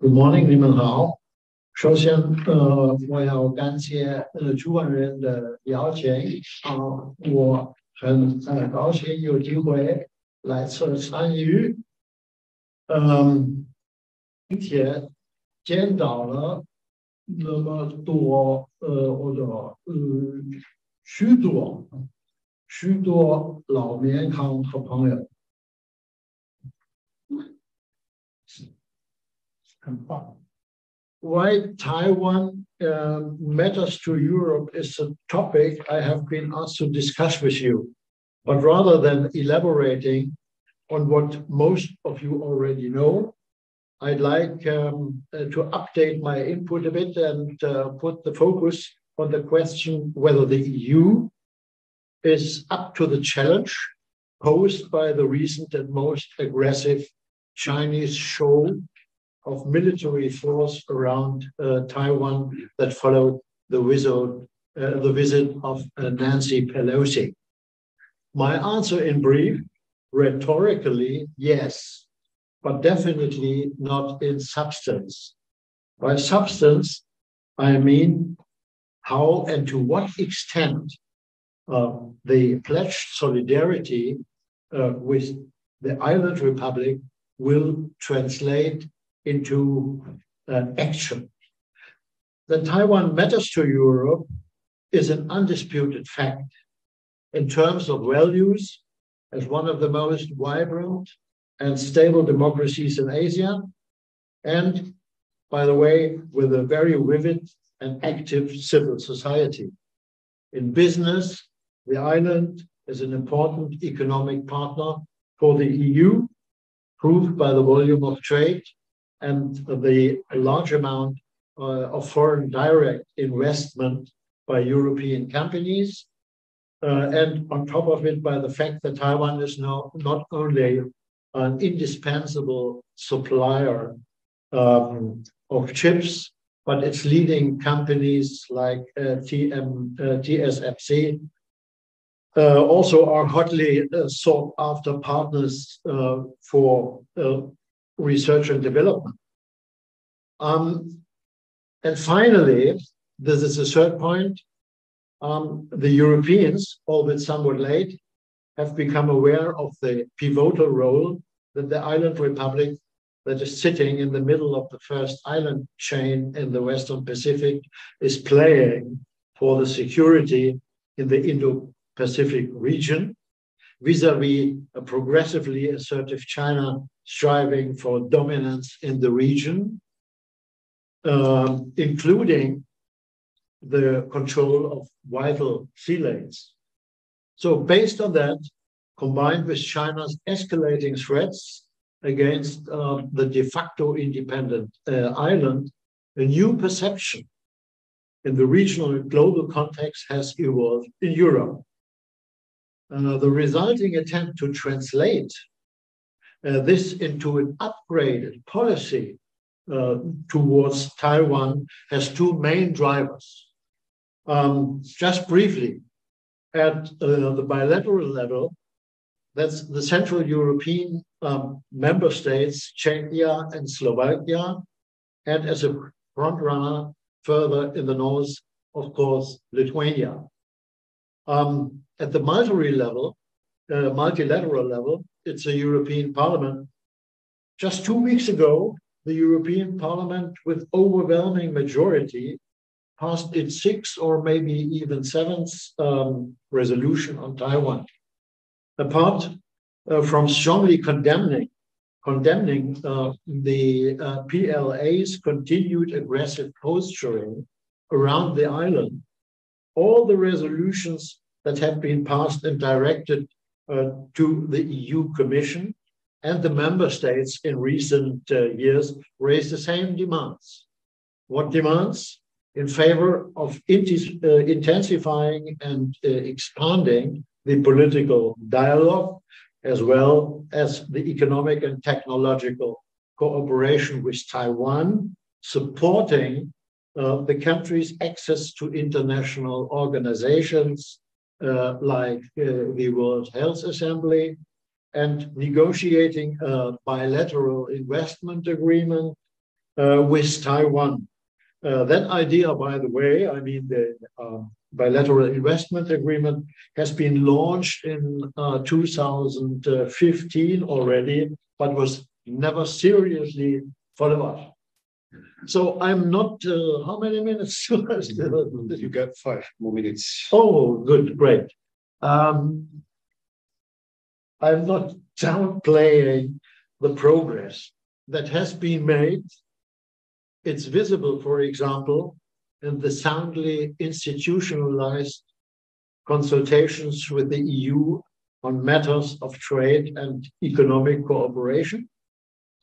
Good morning， 你们好。首先，我要感谢主办人的邀请我很高兴有机会来此参与。今天见到了那么多许多老面孔和朋友。Why Taiwan matters to Europe is a topic I have been asked to discuss with you. But rather than elaborating on what most of you already know, I'd like to update my input a bit and put the focus on the question whether the EU is up to the challenge posed by the recent and most aggressive Chinese show of military force around Taiwan that followed the visit of Nancy Pelosi. My answer in brief, rhetorically, yes, but definitely not in substance. By substance, I mean how and to what extent the pledged solidarity with the island republic will translate into action. That Taiwan matters to Europe is an undisputed fact in terms of values as one of the most vibrant and stable democracies in Asia, and, by the way, with a very vivid and active civil society. In business, the island is an important economic partner for the EU, proved by the volume of trade and the large amount of foreign direct investment by European companies, and on top of it, by the fact that Taiwan is now not only an indispensable supplier of chips, but its leading companies like TSMC also are hotly sought after partners for research and development. And finally, this is the third point, the Europeans, albeit somewhat late, have become aware of the pivotal role that the island republic that is sitting in the middle of the first island chain in the Western Pacific is playing for the security in the Indo-Pacific region, vis-a-vis a progressively assertive China striving for dominance in the region, including the control of vital sea lanes. So based on that, combined with China's escalating threats against the de facto independent island, a new perception in the regional and global context has evolved in Europe. The resulting attempt to translate this into an upgraded policy towards Taiwan has two main drivers. Just briefly, at the bilateral level, that's the Central European member states, Czechia and Slovakia, and as a front runner further in the north, of course, Lithuania. At the multilateral level, it's a European Parliament. Just 2 weeks ago, the European Parliament, with overwhelming majority, passed its 6th or maybe even 7th resolution on Taiwan. Apart from strongly condemning the PLA's continued aggressive posturing around the island, all the resolutions that have been passed and directed to the EU Commission and the member states in recent years raised the same demands. What demands? In favor of intensifying and expanding the political dialogue, as well as the economic and technological cooperation with Taiwan, supporting the country's access to international organizations like the World Health Assembly, and negotiating a bilateral investment agreement with Taiwan. That idea, by the way, I mean the bilateral investment agreement has been launched in 2015 already, but was never seriously followed up. So I'm not, how many minutes? You got 5 more minutes. Oh, good, great. I'm not downplaying the progress that has been made. It's visible, for example, in the soundly institutionalized consultations with the EU on matters of trade and economic cooperation,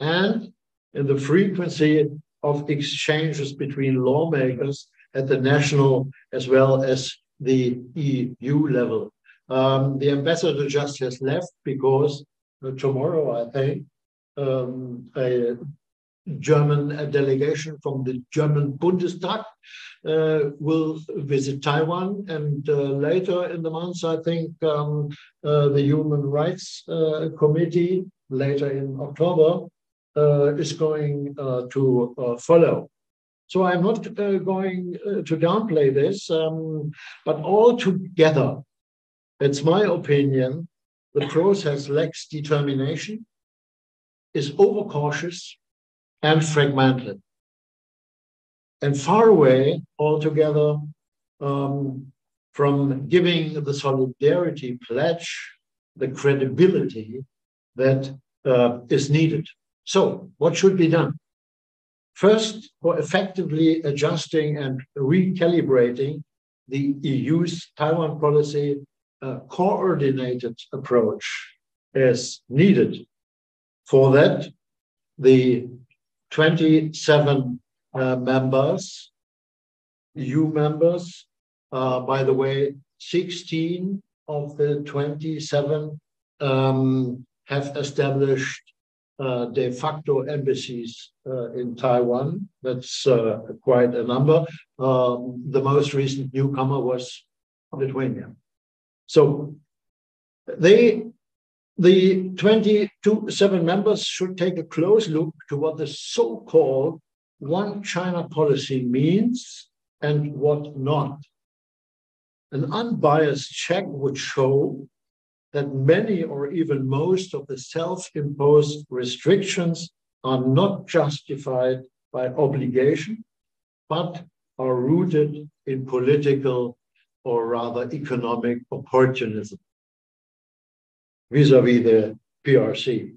and in the frequency of exchanges between lawmakers at the national as well as the EU level. The ambassador just has left because tomorrow, I think, a German delegation from the German Bundestag will visit Taiwan, and later in the month, I think the Human Rights Committee, later in October, is going to follow. So I'm not going to downplay this, but altogether, it's my opinion, the process lacks determination, is overcautious, and fragmented, and far away altogether from giving the solidarity pledge the credibility that is needed. So what should be done? First, for effectively adjusting and recalibrating the EU's Taiwan policy, a coordinated approach is needed. For that, the 27 members, EU members, by the way, 16 of the 27 have established de facto embassies in Taiwan. That's quite a number. The most recent newcomer was Lithuania. So the 27 members should take a close look to what the so-called one China policy means and what not. An unbiased check would show that many or even most of the self-imposed restrictions are not justified by obligation, but are rooted in political or rather economic opportunism vis-a-vis the PRC,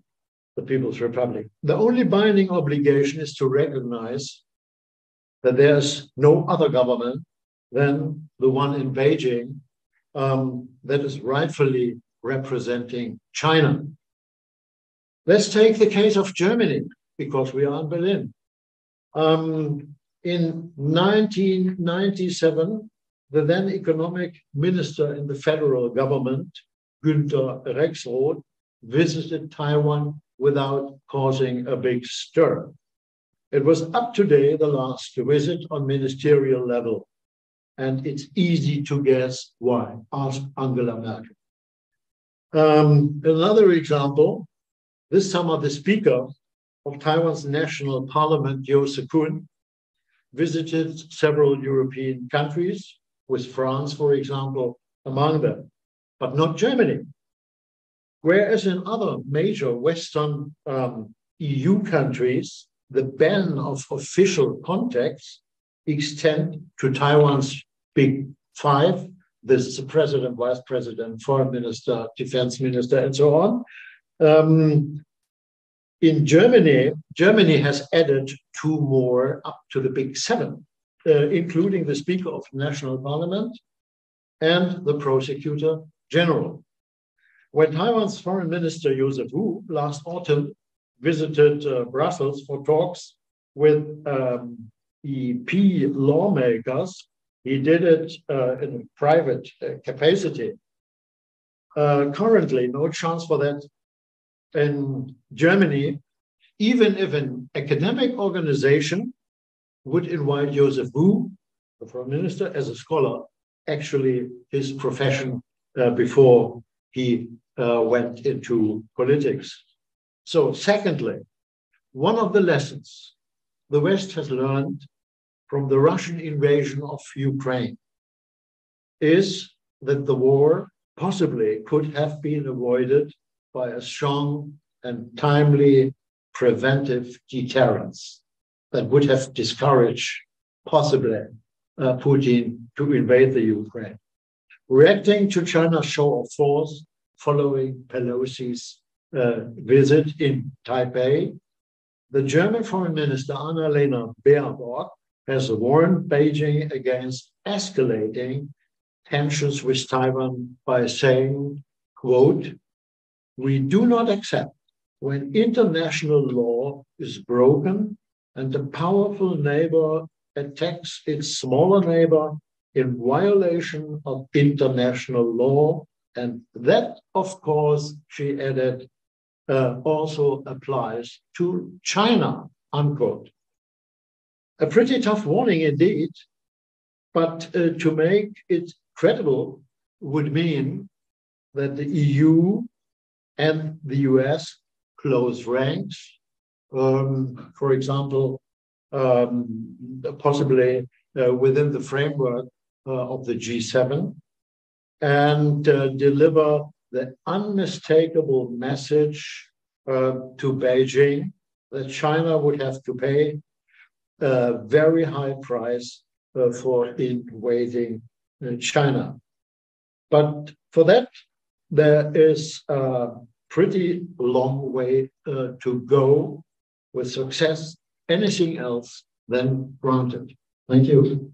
the People's Republic. The only binding obligation is to recognize that there's no other government than the one in Beijing that is rightfully representing China. Let's take the case of Germany, because we are in Berlin. In 1997, the then economic minister in the federal government, Günther Rexroth, visited Taiwan without causing a big stir. It was up to date the last visit on ministerial level, and it's easy to guess why. Ask Angela Merkel. Another example, this summer the Speaker of Taiwan's National Parliament, Yo Se-kun, visited several European countries, with France, for example, among them, but not Germany. Whereas in other major Western EU countries, the ban of official contacts extend to Taiwan's Big Five. This is the president, vice president, foreign minister, defense minister, and so on. In Germany, Germany has added 2 more up to the Big Seven, including the Speaker of the National Parliament and the Prosecutor General. When Taiwan's Foreign Minister Joseph Wu last autumn visited Brussels for talks with EP lawmakers, he did it in a private capacity. Currently, no chance for that in Germany, even if an academic organization would invite Joseph Wu, the foreign minister, as a scholar, actually his profession before he went into politics. So secondly, one of the lessons the West has learned from the Russian invasion of Ukraine is that the war possibly could have been avoided by a strong and timely preventive deterrence that would have discouraged possibly Putin to invade the Ukraine. Reacting to China's show of force following Pelosi's visit in Taipei, the German Foreign Minister Annalena Baerbock has warned Beijing against escalating tensions with Taiwan by saying, quote, "We do not accept when international law is broken and a powerful neighbor attacks its smaller neighbor in violation of international law. And that, of course," she added, also applies to China, unquote. A pretty tough warning indeed, but to make it credible would mean that the EU and the US close ranks, for example, possibly within the framework of the G7, and deliver the unmistakable message to Beijing that China would have to pay a very high price for invading China. But for that, there is a pretty long way to go with success, anything else than granted. Thank you.